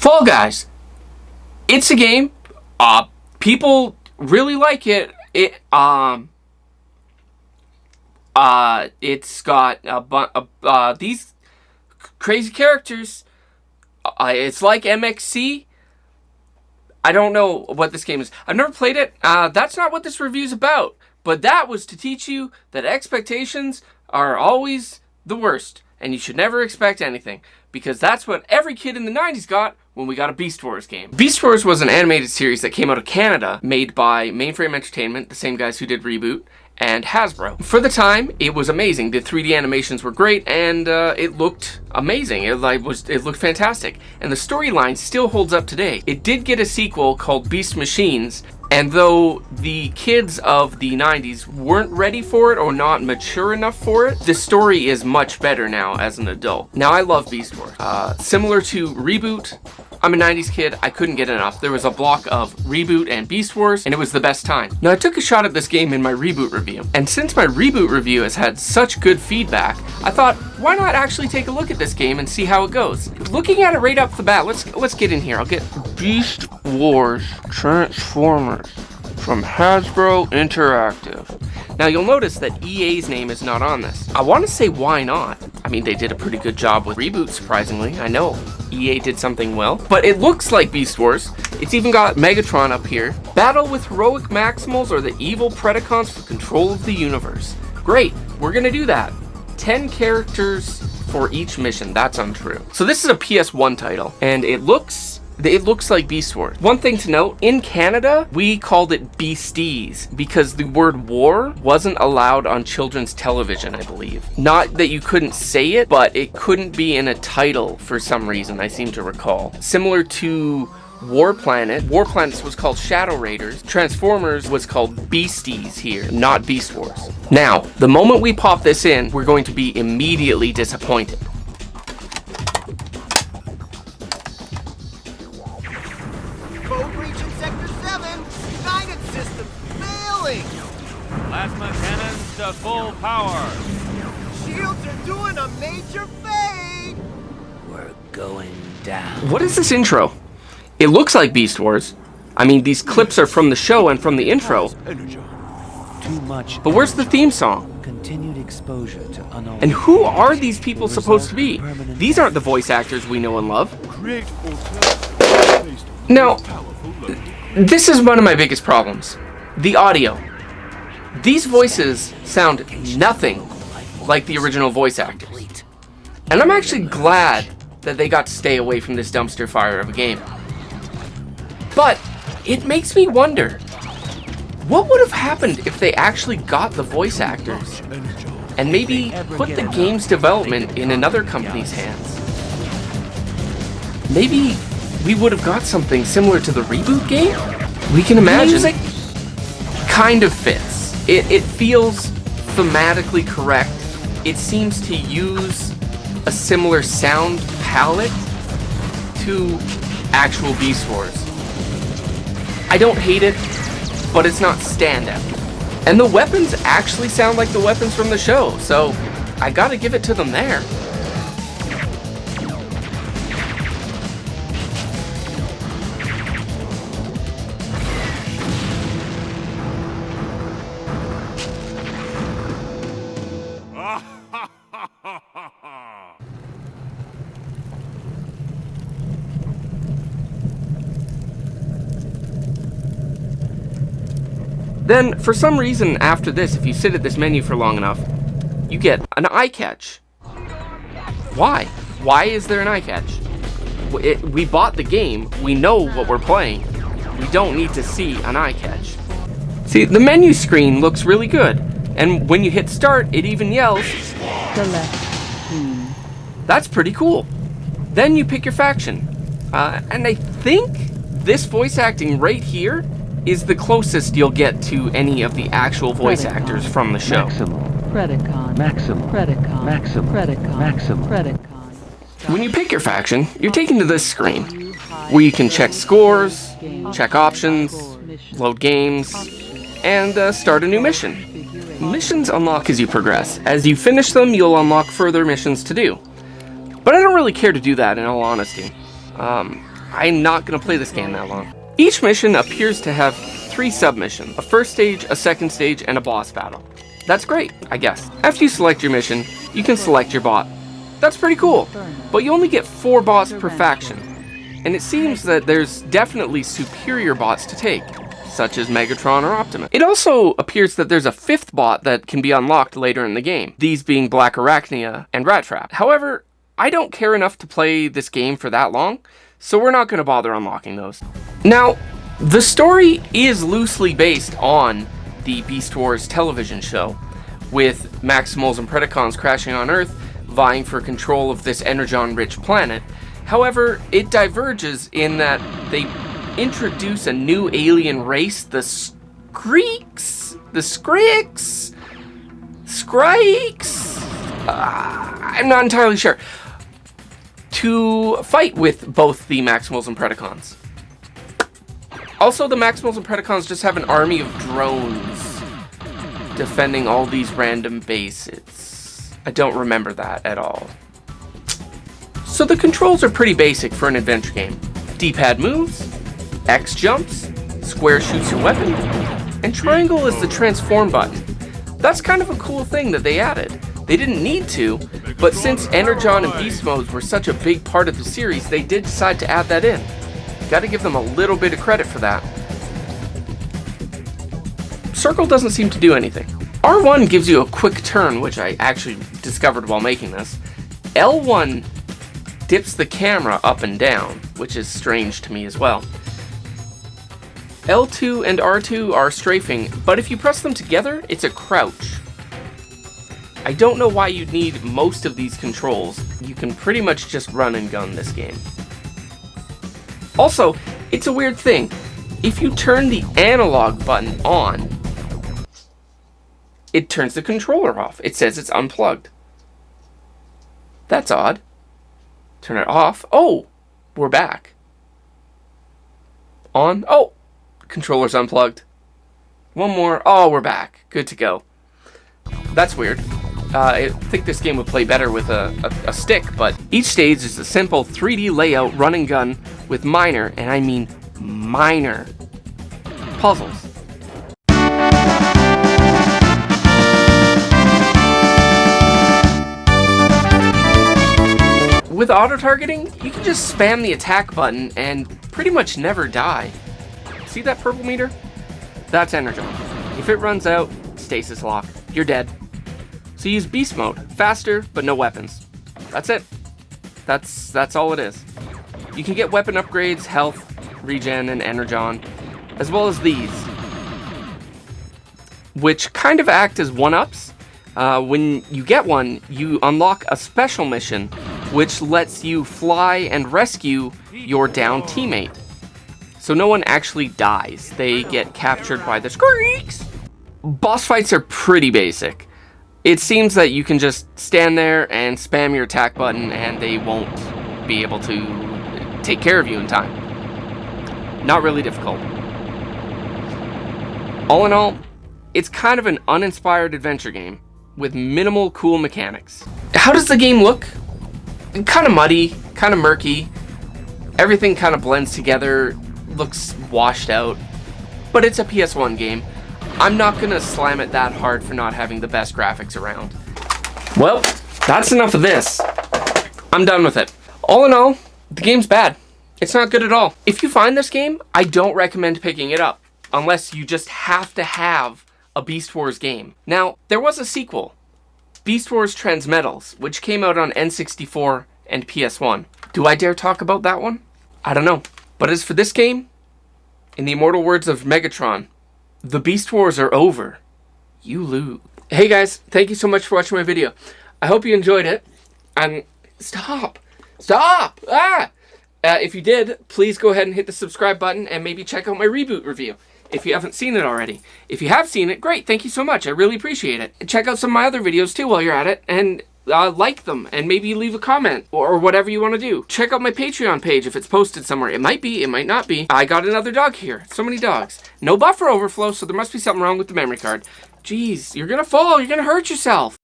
Fall Guys. It's a game. People really like it. It's got these crazy characters. It's like MXC. I don't know what this game is. I've never played it. That's not what this review's about. But that was to teach you that expectations are always the worst. And you should never expect anything. Because that's what every kid in the 90s got when we got a Beast Wars game. Beast Wars was an animated series that came out of Canada, made by Mainframe Entertainment, the same guys who did Reboot, and Hasbro. For the time, it was amazing. The 3D animations were great, and it looked amazing. It looked fantastic. And the storyline still holds up today. It did get a sequel called Beast Machines, and though the kids of the 90s weren't ready for it or not mature enough for it, the story is much better now as an adult. Now, I love Beast Wars. Similar to Reboot, I'm a 90s kid, I couldn't get enough. There was a block of Reboot and Beast Wars, and it was the best time. Now, I took a shot at this game in my Reboot review, and since my Reboot review has had such good feedback, I thought, why not actually take a look at this game and see how it goes? Looking at it right off the bat, let's get in here. I'll get Beast Wars Transformers from Hasbro Interactive. Now, you'll notice that EA's name is not on this. I want to say, why not? I mean, they did a pretty good job with Reboot, surprisingly. I know EA did something well, but it looks like Beast Wars. It's even got Megatron up here. Battle with heroic Maximals or the evil Predacons for control of the universe. Great, we're gonna do that. 10 characters for each mission. That's untrue. So this is a PS1 title, and it looks like Beast Wars. One thing to note, in Canada, we called it Beasties because the word war wasn't allowed on children's television, I believe. Not that you couldn't say it, but it couldn't be in a title for some reason, I seem to recall. Similar to War Planet. War Planets was called Shadow Raiders. Transformers was called Beasties here, not Beast Wars. Now, the moment we pop this in, we're going to be immediately disappointed. Code breaching Sector 7. United system failing. Plasma cannons to full power. Shields are doing a major fade. We're going down. What is this intro? It looks like Beast Wars. I mean, these clips are from the show and from the intro. Too much. But where's the theme song? Continued exposure to unknown. And who are these people supposed to be? These aren't the voice actors we know and love. Now, this is one of my biggest problems. The audio. These voices sound nothing like the original voice actors. And I'm actually glad that they got to stay away from this dumpster fire of a game. But it makes me wonder, what would have happened if they actually got the voice actors and maybe put the game's development in another company's hands? Maybe we would have got something similar to the Reboot game? We can imagine. Music kind of fits. It feels thematically correct. It seems to use a similar sound palette to actual Beast Wars. I don't hate it, but it's not standout. And the weapons actually sound like the weapons from the show, so I gotta give it to them there. Then, for some reason, after this, if you sit at this menu for long enough, you get an eye catch. Why? Why is there an eye catch? We bought the game, we know what we're playing. We don't need to see an eye catch. See, the menu screen looks really good, and when you hit start, it even yells, Select. That's pretty cool. Then you pick your faction. And I think this voice acting right here is the closest you'll get to any of the actual voice actors from the show. Predacon. Maximum. Predacon. Maximum. Predacon. Maximum. Predacon. When you pick your faction, you're taken to this screen, where you can check scores, check options, load games, and start a new mission. Missions unlock as you progress. As you finish them, you'll unlock further missions to do. But I don't really care to do that, in all honesty. I'm not going to play this game that long. Each mission appears to have 3 submissions, a first stage, a second stage, and a boss battle. That's great, I guess. After you select your mission, you can select your bot. That's pretty cool, but you only get 4 bots per faction, and it seems that there's definitely superior bots to take, such as Megatron or Optimus. It also appears that there's a 5th bot that can be unlocked later in the game, these being Black Arachnia and Rat Trap. However, I don't care enough to play this game for that long, so we're not going to bother unlocking those. Now, the story is loosely based on the Beast Wars television show, with Maximals and Predacons crashing on Earth, vying for control of this energon-rich planet. However, it diverges in that they introduce a new alien race, the Skreeks? The Skreeks? I'm not entirely sure. To fight with both the Maximals and Predacons. Also, the Maximals and Predacons just have an army of drones defending all these random bases. I don't remember that at all. So the controls are pretty basic for an adventure game. D-pad moves, X jumps, square shoots your weapon, and triangle is the transform button. That's kind of a cool thing that they added. They didn't need to, but since Energon and Beast modes were such a big part of the series, they did decide to add that in. Gotta give them a little bit of credit for that. Circle doesn't seem to do anything. R1 gives you a quick turn, which I actually discovered while making this. L1 dips the camera up and down, which is strange to me as well. L2 and R2 are strafing, but if you press them together, it's a crouch. I don't know why you'd need most of these controls. You can pretty much just run and gun this game. Also, it's a weird thing. If you turn the analog button on, it turns the controller off. It says it's unplugged. That's odd. Turn it off. Oh, we're back. On. Oh, controller's unplugged. One more. Oh, we're back. Good to go. That's weird. I think this game would play better with a stick, but each stage is a simple 3D layout run and gun with minor, and I mean minor, puzzles. With auto-targeting, you can just spam the attack button and pretty much never die. See that purple meter? That's Energon. If it runs out, stasis lock. You're dead. So use beast mode, faster, but no weapons. That's it. That's all it is. You can get weapon upgrades, health, regen, and energon, as well as these, which kind of act as one-ups. When you get one, you unlock a special mission, which lets you fly and rescue your downed teammate. So no one actually dies. They get captured by the Skreeks. Boss fights are pretty basic. It seems that you can just stand there and spam your attack button and they won't be able to take care of you in time. Not really difficult. All in all, it's kind of an uninspired adventure game with minimal cool mechanics. How does the game look? Kind of muddy, kind of murky. Everything kind of blends together, looks washed out. But it's a PS1 game. I'm not gonna slam it that hard for not having the best graphics around. Well, that's enough of this. I'm done with it. All in all, the game's bad. It's not good at all. If you find this game, I don't recommend picking it up, unless you just have to have a Beast Wars game. Now, there was a sequel, Beast Wars Transmetals, which came out on N64 and PS1. Do I dare talk about that one? I don't know. But as for this game, in the immortal words of Megatron, the Beast Wars are over. You lose. Hey guys, thank you so much for watching my video. I hope you enjoyed it. And stop! If you did, please go ahead and hit the subscribe button and maybe check out my reboot review if you haven't seen it already. If you have seen it, great, thank you so much. I really appreciate it. And check out some of my other videos too while you're at it, and like them, and maybe leave a comment or whatever you want to do. Check out my Patreon page if it's posted somewhere. It might be, it might not be. I got another dog here. So many dogs. No buffer overflow, so there must be something wrong with the memory card. Jeez, you're gonna fall, you're gonna hurt yourself.